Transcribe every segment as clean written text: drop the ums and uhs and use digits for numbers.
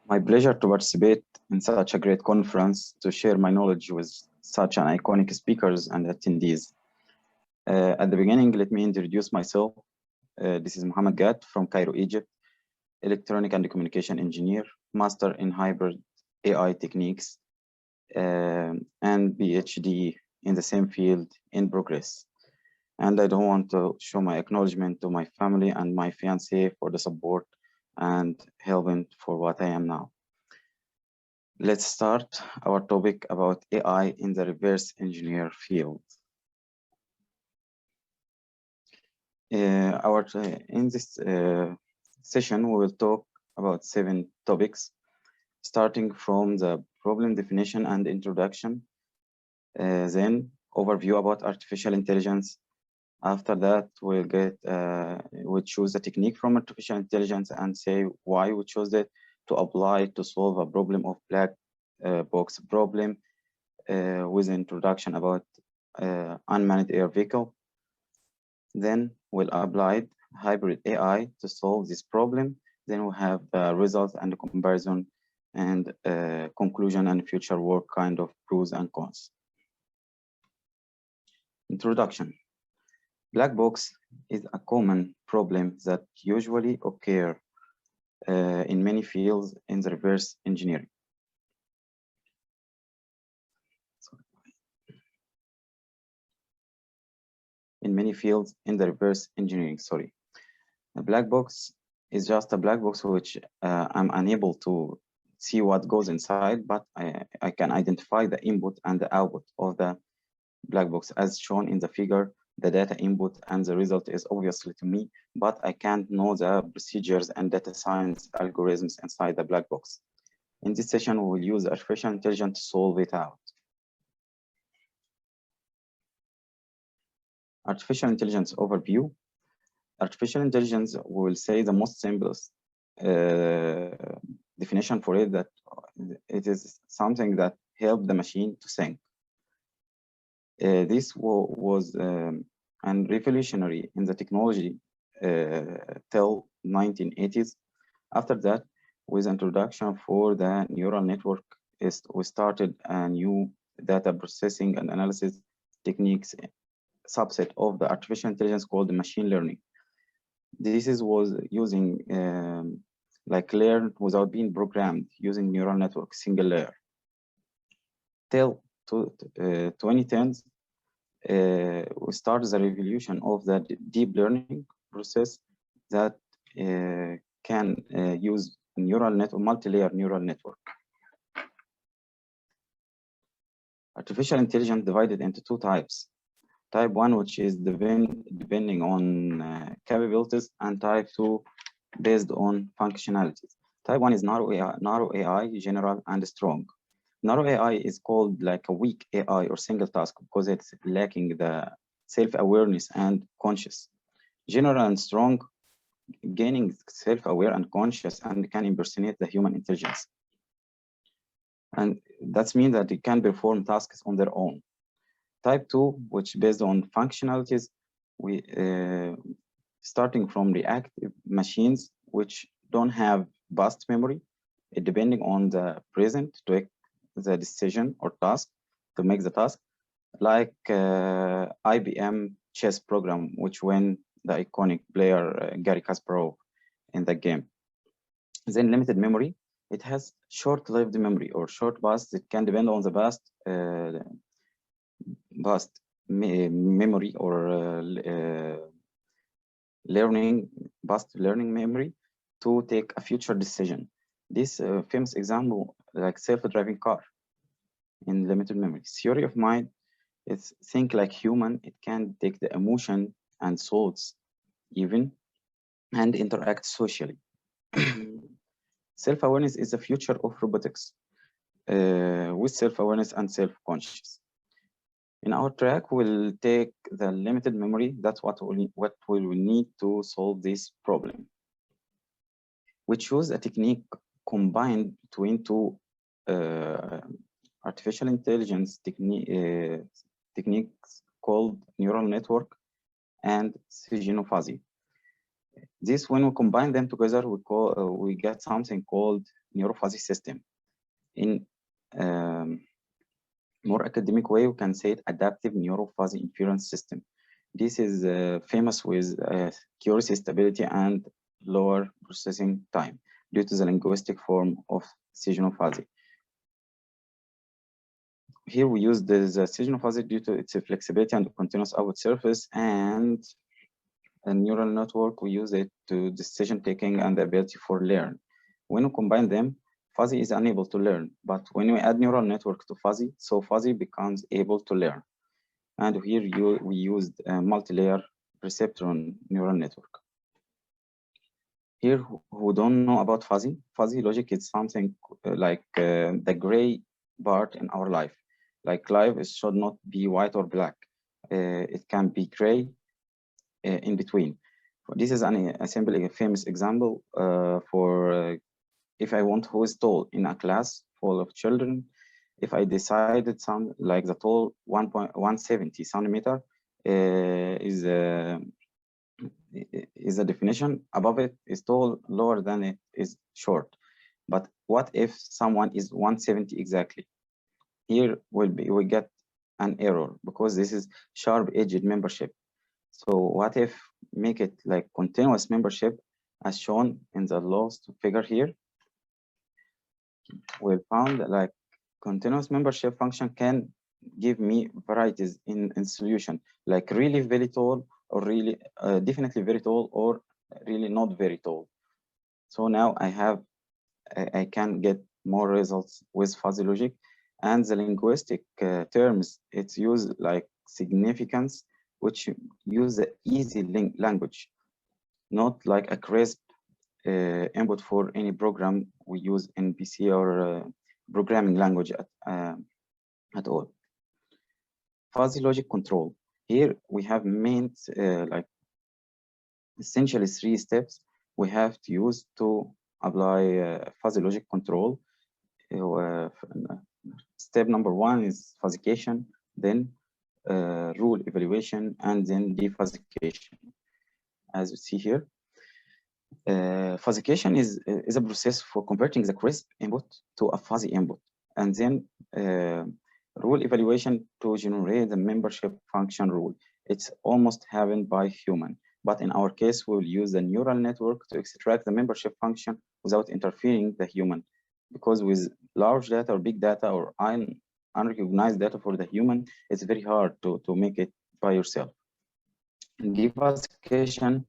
My pleasure to participate in such a great conference to share my knowledge with such an iconic speakers and attendees. At the beginning, let me introduce myself. This is Mohammed Gat from Cairo, Egypt, electronic and communication engineer, master in hybrid AI techniques, and PhD in the same field in progress. And I don't want to show my acknowledgement to my family and my fiancé for the support and helping for what I am now. Let's start our topic about AI in the reverse engineer field. In this session, we will talk about 7 topics, starting from the problem definition and introduction, then overview about artificial intelligence. After that, we'll choose a technique from artificial intelligence and say why we chose it to apply to solve a problem of black box problem with introduction about unmanned air vehicle. Then we'll apply hybrid AI to solve this problem. Then we have the results and the comparison and conclusion and future work kind of pros and cons. Introduction. Black box is a common problem that usually occur in many fields in the reverse engineering. In many fields in the reverse engineering, sorry. A black box is just a black box which I'm unable to see what goes inside, but I can identify the input and the output of the black box as shown in the figure. The data input and the result is obviously to me, but I can't know the procedures and data science algorithms inside the black box. In this session, we will use artificial intelligence to solve it out. Artificial intelligence overview. Artificial intelligence, we will say the most simplest definition for it, that it is something that helps the machine to think. This was revolutionary in the technology till 1980s. After that, with introduction for the neural network, we started a new data processing and analysis techniques subset of the artificial intelligence called machine learning. This was using like learn without being programmed using neural network, single layer. Till 2010s, we started the revolution of the deep learning process that can use neural network, multi-layer neural network. Artificial intelligence divided into 2 types. Type 1, which is depending on capabilities, and type 2 based on functionalities. Type 1 is narrow AI, general and strong. Narrow AI is called like a weak AI or single task because it's lacking the self-awareness and conscious. General and strong, gaining self-aware and conscious and can impersonate the human intelligence. And that means that it can perform tasks on their own. Type 2, which based on functionalities, we starting from reactive machines which don't have vast memory, depending on the present to make the decision or task, to make the task, like IBM chess program, which won the iconic player Garry Kasparov in the game. Then limited memory, it has short-lived memory or short bursts. It can depend on the vast memory or vast learning memory to take a future decision. This famous example, like self-driving car in limited memory. Theory of mind, it's think like human. It can take the emotion and thoughts even and interact socially. Self-awareness is the future of robotics with self-awareness and self-conscious. In our track, we'll take the limited memory. That's what we will need to solve this problem. We choose a technique combined between 2 artificial intelligence techniques called neural network and Neuro-Fuzzy. This, when we combine them together, we get something called Neuro-Fuzzy system. In more academic way, we can say it adaptive Neuro-Fuzzy inference system. This is famous with accuracy, stability, and lower processing time due to the linguistic form of decisional fuzzy. Here we use the decisional fuzzy due to its flexibility and continuous output surface, and a neural network, we use it to decision taking and the ability for learn. When we combine them, fuzzy is unable to learn, but when we add neural network to fuzzy, so fuzzy becomes able to learn. And here we used a multi-layer perceptron neural network. Here, who don't know about fuzzy logic is something like the gray part in our life. Like life should not be white or black. It can be gray in between. This is a simple, famous example for if I want who is tall in a class full of children. If I decided some like the tall 170 centimeter is a definition. Above it is tall, lower than it is short. But what if someone is 170 exactly? Here we get an error because this is sharp-edged membership. So what if make it like continuous membership as shown in the last figure here? We found that like continuous membership function can give me varieties in solution, like really very tall or really definitely very tall or really not very tall. So now I can get more results with fuzzy logic, and the linguistic terms it's used like significance, which use the easy language, not like a crisp input for any program we use in PC or programming language at all. Fuzzy logic control. Here we have main like essentially 3 steps we have to use to apply fuzzy logic control. Step number 1 is fuzzification, then rule evaluation, and then defuzzification. As you see here, fuzzification is a process for converting the crisp input to a fuzzy input, and then rule evaluation to generate the membership function rule. It's almost happened by human, but in our case, we will use the neural network to extract the membership function without interfering the human, because with large data or big data or unrecognized data for the human, it's very hard to make it by yourself. Defuzzification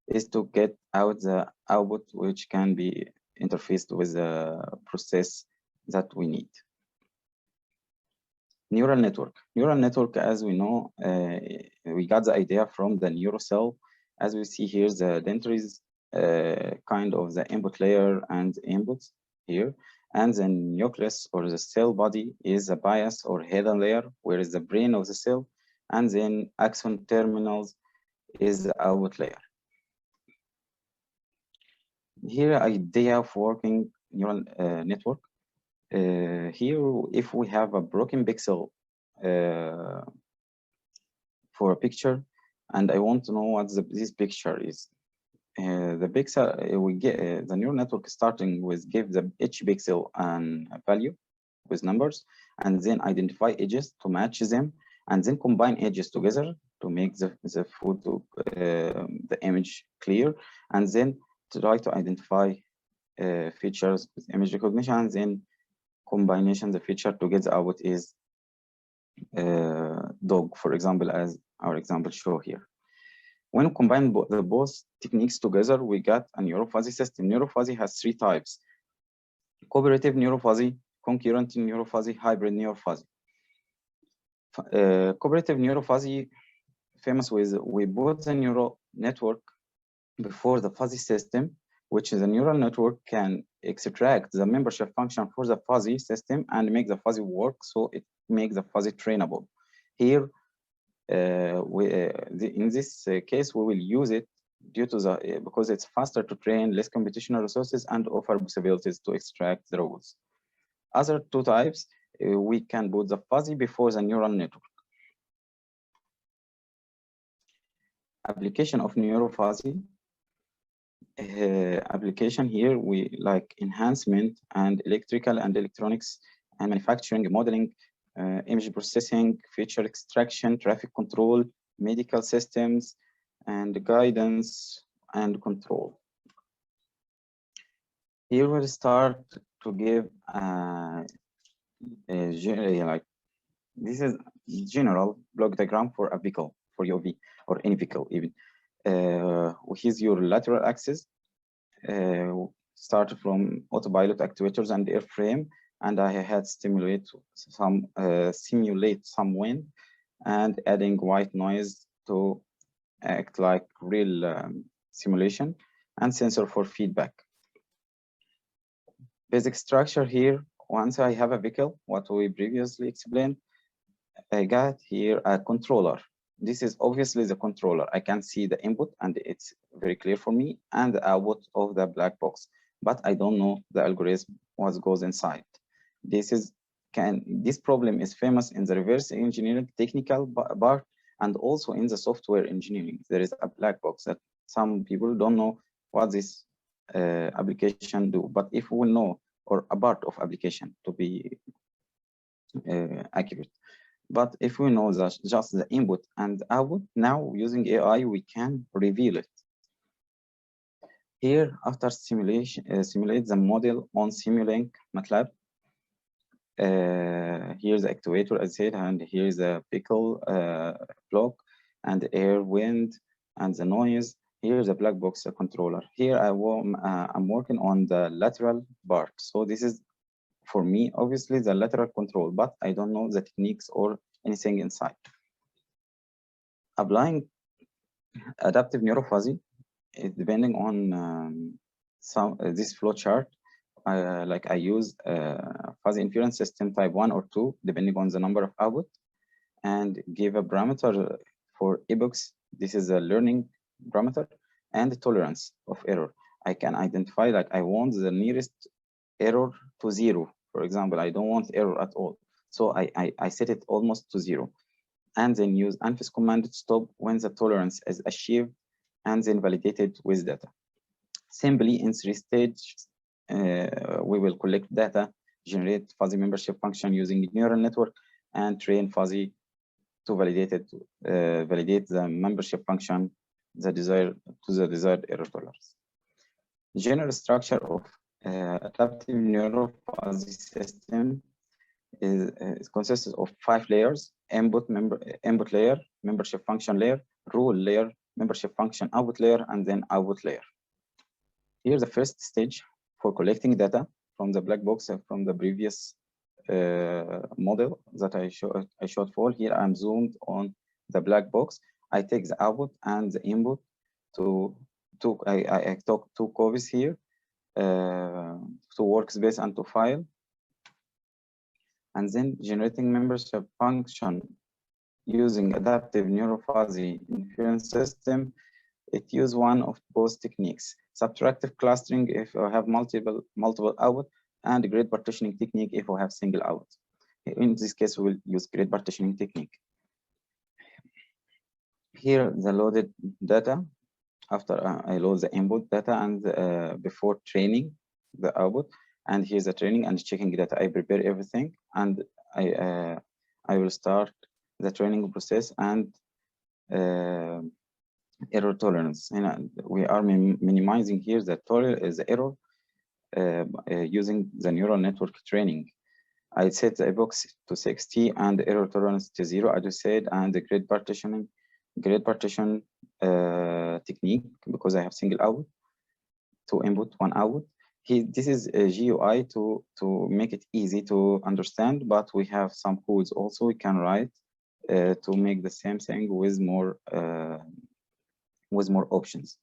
is to get out the output which can be interfaced with the process that we need. Neural network. Neural network, as we know, we got the idea from the neurocell. As we see here, the dendrite is kind of the input layer and inputs here. And the nucleus or the cell body is a bias or hidden layer, where is the brain of the cell. And then axon terminals is the output layer. Here, idea of working neural network. Here, if we have a broken pixel for a picture, and I want to know what this picture is, the pixel we get the neural network starting with give each pixel a value with numbers, and then identify edges to match them, and then combine edges together to make the photo the image clear, and then try to identify features with image recognition, and then combination the feature to get the output is dog, for example, as our example show here. When we combine both techniques together, we got a Neuro-Fuzzy system. Neuro-Fuzzy has 3 types: cooperative Neuro-Fuzzy, concurrent Neuro-Fuzzy, hybrid Neuro-Fuzzy. Cooperative Neuro-Fuzzy, famous with we put the neural network before the fuzzy system, which is a neural network can extract the membership function for the fuzzy system and make the fuzzy work, so it makes the fuzzy trainable. Here, in this case, we will use it due to the because it's faster to train, less computational resources, and offer possibilities to extract the rules. Other 2 types, we can put the fuzzy before the neural network. Application of Neuro-Fuzzy. application here, we like enhancement and electrical and electronics and manufacturing, modeling, image processing, feature extraction, traffic control, medical systems, and guidance and control. Here we'll start to give like this is general block diagram for a vehicle, for your V or any vehicle even. Here's your lateral axis. Start from autopilot actuators and airframe, and I had simulate some wind and adding white noise to act like real simulation, and sensor for feedback. Basic structure here, once I have a vehicle, what we previously explained, I got here a controller. This is obviously the controller. I can see the input and it's very clear for me, and the output of the black box, but I don't know the algorithm, what goes inside. This problem is famous in the reverse engineering technical part, and also in the software engineering. There is a black box that some people don't know what this application do, but if we know, or a part of application to be accurate, but if we know that just the input and output, now using AI we can reveal it. Here, after simulation, simulate the model on Simulink MATLAB. Here's the actuator, as I said, and here's the vehicle block, and the air, wind, and the noise. Here's the black box controller. Here I'm working on the lateral part. So this is, for me, obviously the lateral control, but I don't know the techniques or anything inside. Applying adaptive Neuro-Fuzzy, depending on this flow chart, like I use fuzzy inference system type 1 or 2, depending on the number of output, and give a parameter for epochs. This is a learning parameter, and the tolerance of error. I can identify, like, I want the nearest error to 0. For example, I don't want error at all. So I set it almost to 0. And then use ANFIS command to stop when the tolerance is achieved, and then validate it with data. Simply in 3 stages, we will collect data, generate fuzzy membership function using neural network, and train fuzzy to validate it, validate the membership function, the desired error tolerance. General structure of adaptive Neuro-Fuzzy system consists of 5 layers: input layer, membership function layer, rule layer, membership function output layer, and then output layer. Here's the first stage for collecting data from the black box from the previous model that I showed for. Here I'm zoomed on the black box. I take the output and the input I took 2 copies here to workspace and to file, and then generating membership function using adaptive Neuro-Fuzzy inference system. It uses one of both techniques: subtractive clustering if I have multiple output, and grid partitioning technique if I have single output. In this case, we will use grid partitioning technique. Here, the loaded data. After I load the input data and before training the output, and here's the training and checking data. I prepare everything, and I will start the training process and error tolerance. And we are minimizing here the error using the neural network training. I set the epochs to 60 and the error tolerance to 0, as I said, and the grid partition technique, because I have single output, 2 input, 1 output. This is a GUI to make it easy to understand, but we have some codes also we can write to make the same thing with more options.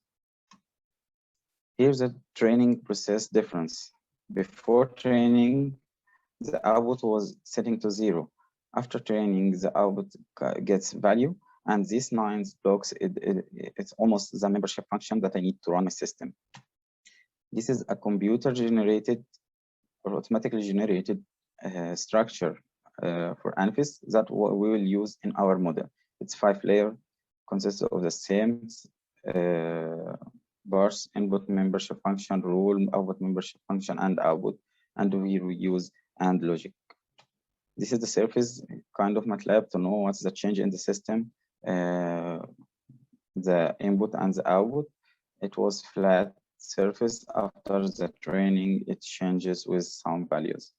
Here's the training process difference. Before training, the output was setting to 0. After training, the output gets value, and these 9 blocks, it's almost the membership function that I need to run my system. This is a computer-generated or automatically generated structure for ANFIS that we will use in our model. It's 5-layer, consists of the same parse input membership function, rule, output membership function, and output, and we reuse and logic. This is the surface kind of MATLAB to know what's the change in the system, the input and the output. It was flat surface. After the training, it changes with some values.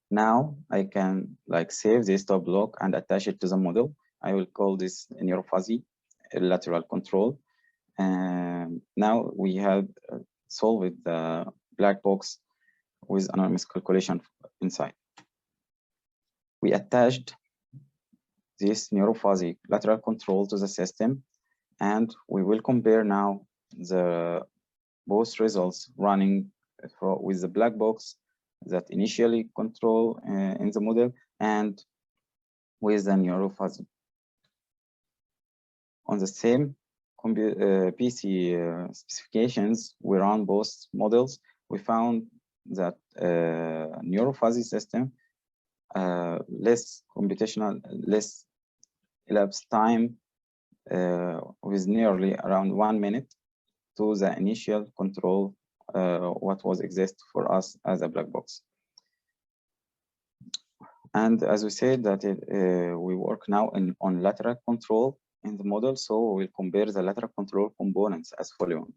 Now I can like save this top block and attach it to the model. I will call this Neuro-Fuzzy lateral control. And now we have solved the black box with anonymous calculation inside. We attached this Neuro-Fuzzy lateral control to the system, and we will compare now the both results running with the black box that initially control in the model and with the Neuro-Fuzzy. On the same PC specifications, we run both models. We found that Neuro-Fuzzy system less computational, less elapsed time with nearly around 1 minute to the initial control what was exist for us as a black box. And as we said that we work now on lateral control in the model, so we'll compare the lateral control components as following.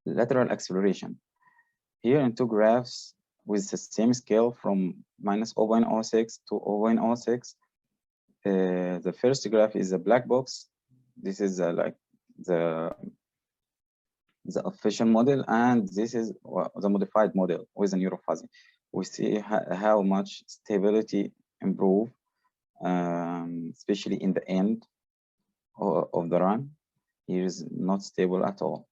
Lateral acceleration. Here in two graphs with the same scale from minus 0.06 to 0.06. The first graph is a black box. This is like the official model, and this is the modified model with a Neuro-Fuzzy. We see how much stability improve, especially in the end of the run. Here is not stable at all.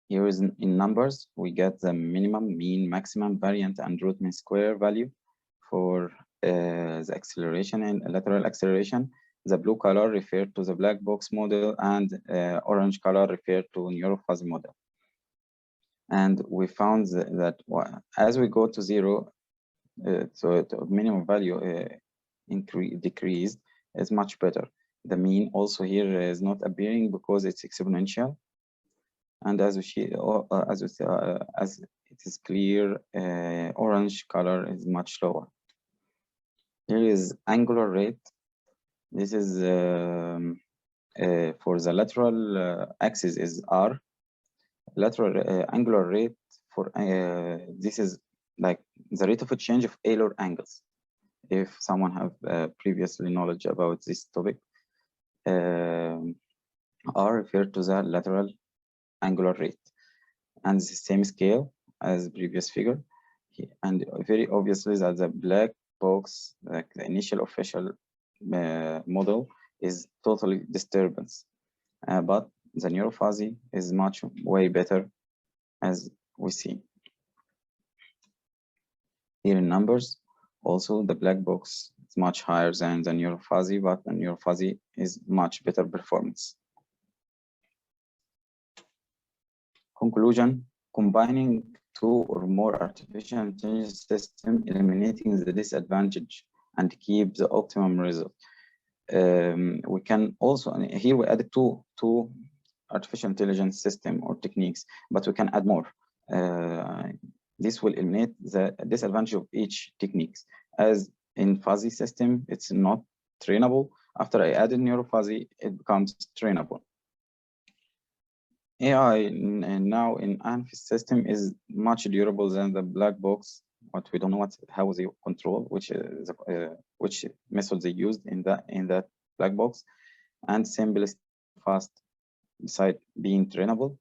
Here is in numbers, we get the minimum, mean, maximum, variant, and root mean square value for the acceleration and lateral acceleration. The blue color referred to the black box model, and orange color referred to Neuro-Fuzzy model. And we found that as we go to zero, so the minimum value decreased is much better. The mean also here is not appearing because it's exponential. And as it is clear, orange color is much lower. Here is angular rate. This is for the lateral axis is R. Lateral angular rate for this is like the rate of a change of Euler angles. If someone have previously knowledge about this topic, R referred to the lateral angular rate, and the same scale as previous figure. And very obviously that the black box, like the initial official model, is totally disturbance, but the Neuro-Fuzzy is much way better, as we see here in numbers. Also, the black box is much higher than the Neuro-Fuzzy, but the Neuro-Fuzzy is much better performance. Conclusion: combining two or more artificial intelligence systems, eliminating the disadvantage and keep the optimum result. We can also, here we added two artificial intelligence system or techniques, but we can add more. This will eliminate the disadvantage of each techniques. As in fuzzy system, it's not trainable. After I added Neuro-Fuzzy, it becomes trainable. AI now in ANFIS system is much durable than the black box. What we don't know how they control, which method they used in that black box, and simplest, fast, beside being trainable,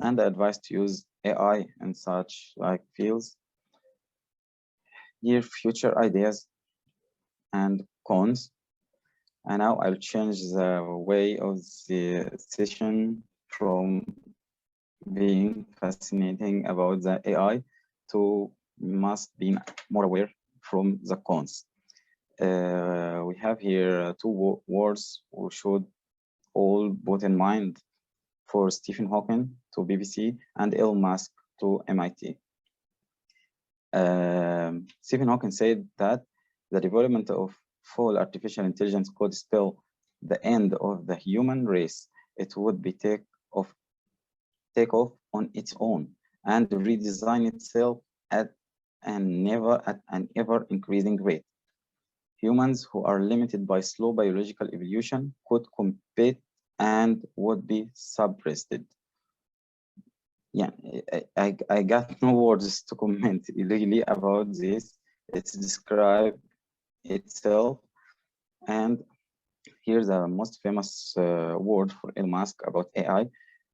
and the advice to use AI in such like fields. Here, future ideas and cons. And now I'll change the way of the session from being fascinating about the AI to must be more aware from the cons. We have here two words we should all put in mind for Stephen Hawking to BBC and Elon Musk to MIT. Stephen Hawking said that the development of full artificial intelligence could spell the end of the human race it would be take off on its own and redesign itself at an ever increasing rate. Humans who are limited by slow biological evolution could compete and would be suppressed. Yeah, I got no words to comment really about this. It's described itself. And here's the most famous word for Elon Musk about AI.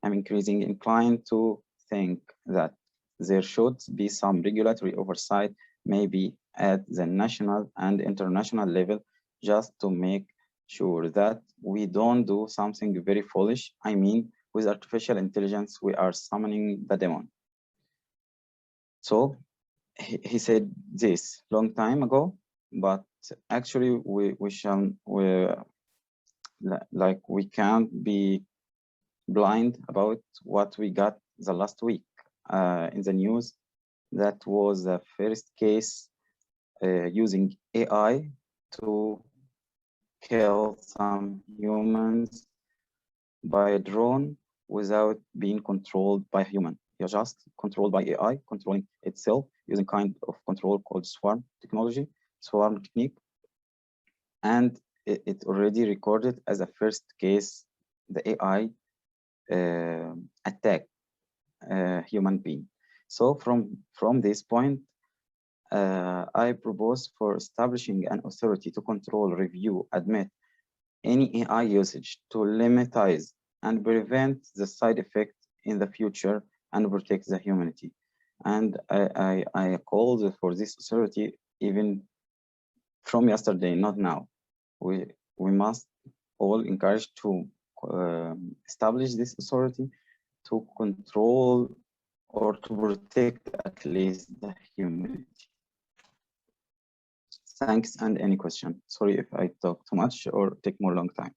I'm increasingly inclined to think that there should be some regulatory oversight, maybe at the national and international level, just to make sure that we don't do something very foolish. I mean, with artificial intelligence, we are summoning the demon. So he said this long time ago, but actually we can't be blind about what we got the last week in the news. That was the first case using AI to kill some humans by a drone without being controlled by a human. You're just controlled by AI, controlling itself using kind of control called swarm technology, swarm technique. And it already recorded as a first case, the AI attack human being. So from this point, I propose for establishing an authority to control, review, admit any AI usage to limitize and prevent the side effect in the future and protect the humanity. And I called for this authority even from yesterday, not now. We must all encourage to establish this authority to control or to protect at least the humanity. Thanks, and any question? Sorry if I talk too much or take more long time.